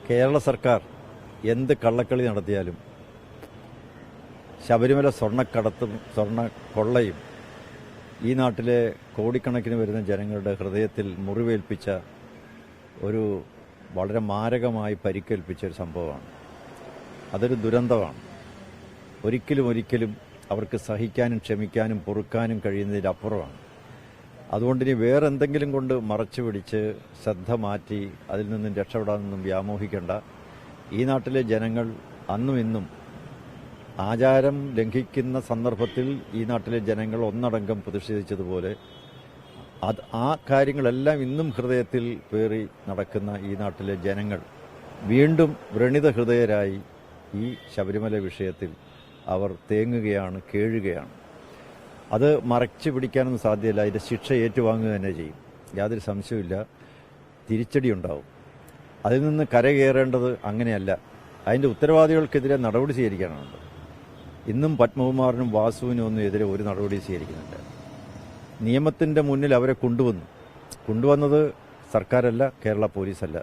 കേരള സർക്കാർ എന്ത് കള്ളക്കളി നടത്തിയാലും ശബരിമല സ്വർണ്ണക്കടത്തും സ്വർണ്ണക്കൊള്ളയും ഈ നാട്ടിലെ കോടിക്കണക്കിന് വരുന്ന ജനങ്ങളുടെ ഹൃദയത്തിൽ മുറിവേൽപ്പിച്ച ഒരു വളരെ മാരകമായി പരിക്കേൽപ്പിച്ച ഒരു സംഭവമാണ്. അതൊരു ദുരന്തമാണ്. ഒരിക്കലും അവർക്ക് സഹിക്കാനും ക്ഷമിക്കാനും പൊറുക്കാനും കഴിയുന്നതിലപ്പുറമാണ്. അതുകൊണ്ട് ഇനി വേറെന്തെങ്കിലും കൊണ്ട് മറച്ചു പിടിച്ച് ശ്രദ്ധ മാറ്റി അതിൽ നിന്നും രക്ഷപ്പെടാനൊന്നും വ്യാമോഹിക്കേണ്ട. ഈ നാട്ടിലെ ജനങ്ങൾ അന്നും ഇന്നും ആചാരം ലംഘിക്കുന്ന സന്ദർഭത്തിൽ ഈ നാട്ടിലെ ജനങ്ങൾ ഒന്നടങ്കം പ്രതിഷേധിച്ചതുപോലെ ആ കാര്യങ്ങളെല്ലാം ഇന്നും ഹൃദയത്തിൽ പേറി നടക്കുന്ന ഈ നാട്ടിലെ ജനങ്ങൾ വീണ്ടും വ്രണിത ഹൃദയരായി ഈ ശബരിമല വിഷയത്തിൽ അവർ തേങ്ങുകയാണ്, കേഴുകയാണ്. അത് മറച്ചു പിടിക്കാനൊന്നും സാധ്യമല്ല. അതിൻ്റെ ശിക്ഷ ഏറ്റുവാങ്ങുക തന്നെ ചെയ്യും. യാതൊരു സംശയമില്ല. തിരിച്ചടി ഉണ്ടാവും. അതിൽ നിന്ന് കരകയറേണ്ടത് അങ്ങനെയല്ല. അതിൻ്റെ ഉത്തരവാദികൾക്കെതിരെ നടപടി സ്വീകരിക്കാനുണ്ട്. ഇന്നും പത്മകുമാറിനും വാസുവിനും ഒന്നും എതിരെ ഒരു നടപടി സ്വീകരിക്കുന്നില്ല. നിയമത്തിൻ്റെ മുന്നിൽ അവരെ കൊണ്ടുവന്നത് സർക്കാരല്ല, കേരള പോലീസല്ല,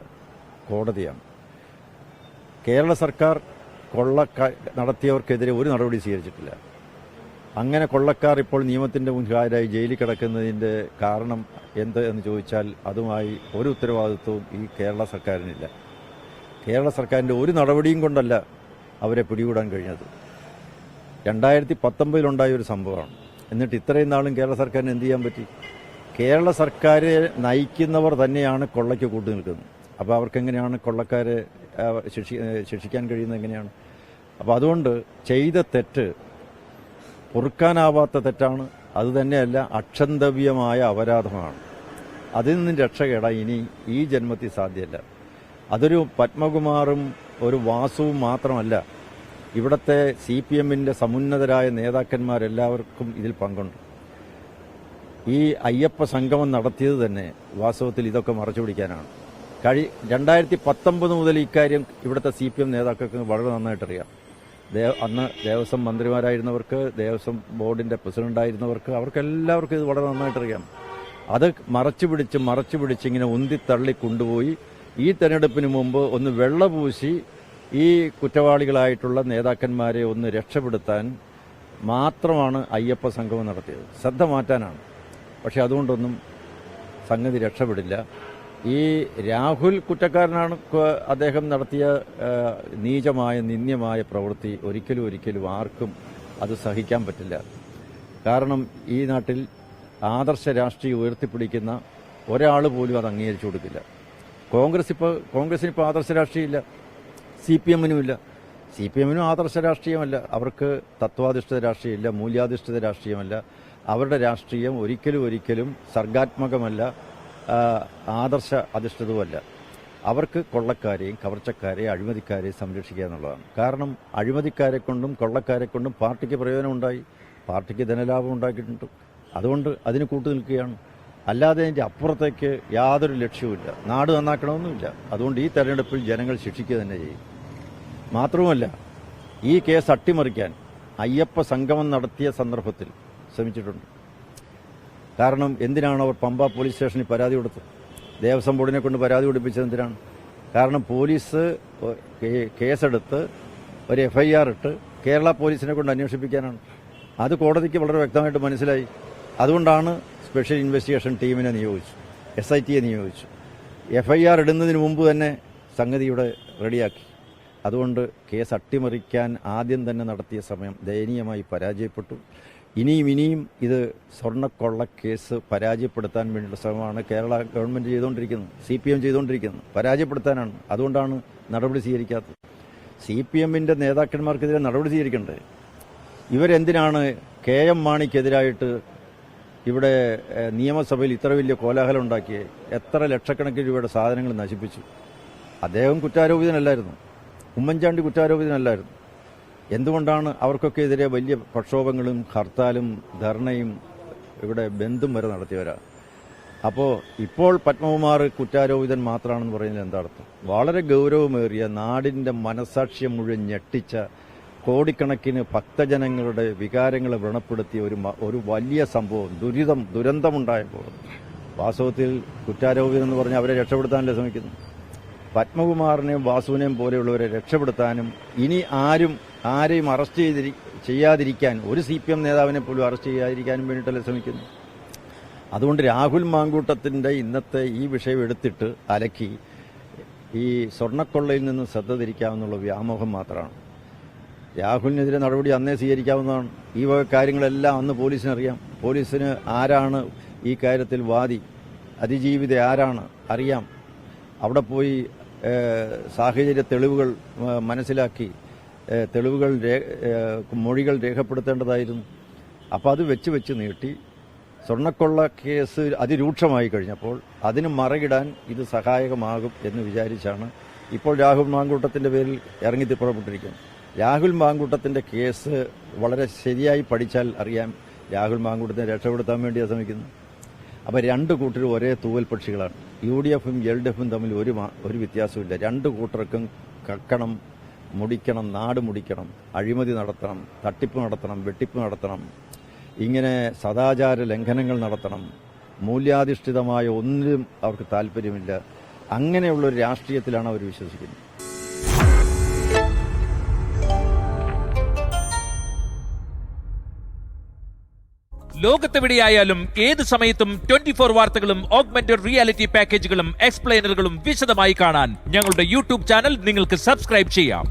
കോടതിയാണ്. കേരള സർക്കാർ കൊള്ള നടത്തിയവർക്കെതിരെ ഒരു നടപടി സ്വീകരിച്ചിട്ടില്ല. അങ്ങനെ കൊള്ളക്കാർ ഇപ്പോൾ നിയമത്തിൻ്റെ മുൻകാരായി ജയിലിൽ കിടക്കുന്നതിൻ്റെ കാരണം എന്ത് എന്ന് ചോദിച്ചാൽ അതുമായി ഒരു ഉത്തരവാദിത്വവും ഈ കേരള സർക്കാരിനില്ല. കേരള സർക്കാരിൻ്റെ ഒരു നടപടിയും കൊണ്ടല്ല അവരെ പിടികൂടാൻ കഴിഞ്ഞത്. 2019 ഒരു സംഭവമാണ്. എന്നിട്ട് ഇത്രയും നാളും കേരള സർക്കാരിന് എന്ത് ചെയ്യാൻ പറ്റി? കേരള സർക്കാരെ നയിക്കുന്നവർ തന്നെയാണ് കൊള്ളയ്ക്ക് കൂട്ടു നിൽക്കുന്നത്. അപ്പോൾ അവർക്കെങ്ങനെയാണ് കൊള്ളക്കാരെ ശിക്ഷിക്കാൻ കഴിയുന്നത്? എങ്ങനെയാണ്? അപ്പോൾ അതുകൊണ്ട് ചെയ്ത തെറ്റ് പൊറുക്കാനാവാത്ത തെറ്റാണ്. അതുതന്നെയല്ല, അക്ഷന്തവ്യമായ അപരാധമാണ്. അതിൽ നിന്നും രക്ഷകേടാൻ ഇനി ഈ ജന്മത്തിൽ സാധ്യമല്ല. അതൊരു പത്മകുമാറും ഒരു വാസുവും മാത്രമല്ല, ഇവിടുത്തെ CPM-ന്റെ സമുന്നതരായ നേതാക്കന്മാരെല്ലാവർക്കും ഇതിൽ പങ്കുണ്ട്. ഈ അയ്യപ്പ സംഗമം നടത്തിയത് തന്നെ വാസ്തവത്തിൽ ഇതൊക്കെ മറച്ചുപിടിക്കാനാണ്. 2019 മുതൽ ഇക്കാര്യം ഇവിടുത്തെ CPM നേതാക്കൾക്ക് വളരെ നന്നായിട്ടറിയാം. അന്ന് ദേവസ്വം മന്ത്രിമാരായിരുന്നവർക്ക്, ദേവസ്വം ബോർഡിന്റെ പ്രസിഡന്റായിരുന്നവർക്ക്, അവർക്കെല്ലാവർക്കും ഇത് വളരെ നന്നായിട്ടറിയാം. അത് മറച്ചുപിടിച്ച് ഇങ്ങനെ ഉന്തിത്തള്ളി കൊണ്ടുപോയി ഈ തെരഞ്ഞെടുപ്പിന് മുമ്പ് ഒന്ന് വെള്ളപൂശി ഈ കുറ്റവാളികളായിട്ടുള്ള നേതാക്കന്മാരെ ഒന്ന് രക്ഷപ്പെടുത്താൻ മാത്രമാണ് അയ്യപ്പ സംഗമം നടത്തിയത്. ശ്രദ്ധ മാറ്റാനാണ്. പക്ഷെ അതുകൊണ്ടൊന്നും സംഗതി രക്ഷപ്പെടില്ല. ഈ രാഹുൽ കുറ്റക്കാരനാണ്. അദ്ദേഹം നടത്തിയ നീചമായ നിന്ദ്യമായ പ്രവൃത്തി ഒരിക്കലും ആർക്കും അത് സഹിക്കാൻ പറ്റില്ല. കാരണം ഈ നാട്ടിൽ ആദർശ രാഷ്ട്രീയം ഉയർത്തിപ്പിടിക്കുന്ന ഒരാൾ പോലും അത് അംഗീകരിച്ചു കൊടുക്കില്ല. കോൺഗ്രസിനിപ്പോൾ ആദർശ രാഷ്ട്രീയമില്ല, CPM-നുമില്ല. CPM-നും ആദർശ രാഷ്ട്രീയമല്ല. അവർക്ക് തത്വാധിഷ്ഠിത രാഷ്ട്രീയമില്ല, മൂല്യാധിഷ്ഠിത രാഷ്ട്രീയമല്ല. അവരുടെ രാഷ്ട്രീയം ഒരിക്കലും സർഗാത്മകമല്ല, ആദർശ അധിഷ്ഠിതവുമല്ല. അവർക്ക് കൊള്ളക്കാരെയും കവർച്ചക്കാരെയും അഴിമതിക്കാരെയും സംരക്ഷിക്കുക എന്നുള്ളതാണ്. കാരണം അഴിമതിക്കാരെ കൊണ്ടും കൊള്ളക്കാരെ കൊണ്ടും പാർട്ടിക്ക് പ്രയോജനമുണ്ടായി, പാർട്ടിക്ക് ധനലാഭം ഉണ്ടാക്കിയിട്ടുണ്ട്. അതുകൊണ്ട് അതിന് കൂട്ടു നിൽക്കുകയാണ്. അല്ലാതെ അതിൻ്റെ അപ്പുറത്തേക്ക് യാതൊരു ലക്ഷ്യവുമില്ല. നാട് നന്നാക്കണമെന്നുമില്ല. അതുകൊണ്ട് ഈ തെരഞ്ഞെടുപ്പിൽ ജനങ്ങൾ ശിക്ഷിക്കുക തന്നെ ചെയ്യും. മാത്രവുമല്ല, ഈ കേസ് അട്ടിമറിക്കാൻ അയ്യപ്പ സംഗമം നടത്തിയ സന്ദർഭത്തിൽ ശ്രമിച്ചിട്ടുണ്ട്. കാരണം എന്തിനാണ് അവർ പമ്പ പോലീസ് സ്റ്റേഷനിൽ പരാതി കൊടുത്തത്? ദേവസ്വം ബോർഡിനെ കൊണ്ട് പരാതി കൊടുപ്പിച്ചത് എന്തിനാണ്? കാരണം പോലീസ് കേസെടുത്ത് ഒരു FIR ഇട്ട് കേരള പോലീസിനെ കൊണ്ട് അന്വേഷിപ്പിക്കാനാണ്. അത് കോടതിക്ക് വളരെ വ്യക്തമായിട്ട് മനസ്സിലായി. അതുകൊണ്ടാണ് സ്പെഷ്യൽ ഇൻവെസ്റ്റിഗേഷൻ ടീമിനെ നിയോഗിച്ചു, SITയെ നിയോഗിച്ചു. FIR ഇടുന്നതിന് മുമ്പ് തന്നെ സംഗതി ഇവിടെ റെഡിയാക്കി. അതുകൊണ്ട് കേസ് അട്ടിമറിക്കാൻ ആദ്യം തന്നെ നടത്തിയ സമയം ദയനീയമായി പരാജയപ്പെട്ടു. ഇനിയും ഇത് സ്വർണ്ണക്കൊള്ള കേസ് പരാജയപ്പെടുത്താൻ വേണ്ടിയുള്ള ശ്രമമാണ് കേരള ഗവൺമെന്റ് ചെയ്തുകൊണ്ടിരിക്കുന്നത്, CPM ചെയ്തുകൊണ്ടിരിക്കുന്നത്. പരാജയപ്പെടുത്താനാണ്. അതുകൊണ്ടാണ് നടപടി സ്വീകരിക്കാത്തത്. CPM-ന്റെ നേതാക്കന്മാർക്കെതിരെ നടപടി സ്വീകരിക്കേണ്ടത്. ഇവരെന്തിനാണ് KM മാണിക്കെതിരായിട്ട് ഇവിടെ നിയമസഭയിൽ ഇത്ര വലിയ കോലാഹലം ഉണ്ടാക്കിയത്? എത്ര ലക്ഷക്കണക്കിന് രൂപയുടെ സാധനങ്ങൾ നശിപ്പിച്ചു. അദ്ദേഹം കുറ്റാരോപിതനല്ലായിരുന്നു, ഉമ്മൻചാണ്ടി കുറ്റാരോപിതനല്ലായിരുന്നു. എന്തുകൊണ്ടാണ് അവർക്കൊക്കെ എതിരെ വലിയ പ്രക്ഷോഭങ്ങളും ഹർത്താലും ധർണയും ഇവിടെ ബന്ധും വരെ നടത്തിയവരാ? അപ്പോൾ ഇപ്പോൾ പത്മകുമാർ കുറ്റാരോപിതൻ മാത്രമാണെന്ന് പറയുന്നതിൽ എന്താ അർത്ഥം? വളരെ ഗൗരവമേറിയ, നാടിന്റെ മനസാക്ഷ്യം മുഴുവൻ ഞെട്ടിച്ച, കോടിക്കണക്കിന് ഭക്തജനങ്ങളുടെ വികാരങ്ങളെ വ്രണപ്പെടുത്തിയ ഒരു വലിയ സംഭവം, ദുരന്തമുണ്ടായപ്പോൾ വാസ്തവത്തിൽ കുറ്റാരോപിതൻ എന്ന് പറഞ്ഞാൽ അവരെ രക്ഷപ്പെടുത്താനല്ലേ ശ്രമിക്കുന്നു. പത്മകുമാറിനെയും വാസുവിനെയും പോലെയുള്ളവരെ രക്ഷപ്പെടുത്താനും ഇനി ആരെയും അറസ്റ്റ് ചെയ്യാതിരിക്കാൻ ഒരു CPM നേതാവിനെ പോലും അറസ്റ്റ് ചെയ്യാതിരിക്കാനും വേണ്ടിയിട്ടല്ലേ ശ്രമിക്കുന്നു. അതുകൊണ്ട് രാഹുൽ മാങ്കൂട്ടത്തിൻ്റെ ഇന്നത്തെ ഈ വിഷയം എടുത്തിട്ട് അലക്കി ഈ സ്വർണ്ണക്കൊള്ളയിൽ നിന്ന് ശ്രദ്ധ തിരിക്കാമെന്നുള്ള വ്യാമോഹം മാത്രമാണ്. രാഹുലിനെതിരെ നടപടി അന്നേ സ്വീകരിക്കാവുന്നതാണ്. ഈ വക കാര്യങ്ങളെല്ലാം അന്ന് പോലീസിനറിയാം. പോലീസിന് ആരാണ് ഈ കാര്യത്തിൽ വാദി, അതിജീവിത ആരാണ് അറിയാം. അവിടെ പോയി സാഹചര്യ തെളിവുകൾ മനസ്സിലാക്കി മൊഴികൾ രേഖപ്പെടുത്തേണ്ടതായിരുന്നു. അപ്പോൾ അത് വെച്ച് നീട്ടി സ്വർണ്ണക്കൊള്ള കേസ് അതിരൂക്ഷമായി കഴിഞ്ഞപ്പോൾ അതിന് മറകിടാൻ ഇത് സഹായകമാകും എന്ന് വിചാരിച്ചാണ് ഇപ്പോൾ രാഹുൽ മാങ്കൂട്ടത്തിൻ്റെ പേരിൽ ഇറങ്ങി പുറപ്പെട്ടിരിക്കുന്നത്. രാഹുൽ മാങ്കൂട്ടത്തിൻ്റെ കേസ് വളരെ ശരിയായി പഠിച്ചാൽ അറിയാം രാഹുൽ മാങ്കൂട്ടത്തിനെ രക്ഷപ്പെടുത്താൻ വേണ്ടിയാണ് ശ്രമിക്കുന്നത്. അപ്പോൾ രണ്ട് കൂട്ടരും ഒരേ തൂവൽ പക്ഷികളാണ്. UDFും LDFും തമ്മിൽ ഒരു വ്യത്യാസമില്ല. രണ്ട് കൂട്ടർക്കും കക്കണം, മുടിക്കണം, നാട് മുടിക്കണം, അഴിമതി നടത്തണം, തട്ടിപ്പ് നടത്തണം, വെട്ടിപ്പ് നടത്തണം, ഇങ്ങനെ സദാചാര ലംഘനങ്ങൾ നടത്തണം. മൂല്യാധിഷ്ഠിതമായ ഒന്നിലും അവർക്ക് താല്പര്യമില്ല. അങ്ങനെയുള്ളൊരു രാഷ്ട്രീയത്തിലാണ് അവർ വിശ്വസിക്കുന്നത്. ലോകത്തെവിടെയായാലും ഏത് സമയത്തും 24 വാർത്തകളും ഓഗ്മെന്റഡ് റിയാലിറ്റി പാക്കേജുകളും എക്സ്പ്ലെയിനറുകളും വിശദമായി കാണാൻ ഞങ്ങളുടെ YouTube ചാനൽ നിങ്ങൾക്ക് സബ്സ്ക്രൈബ് ചെയ്യാം.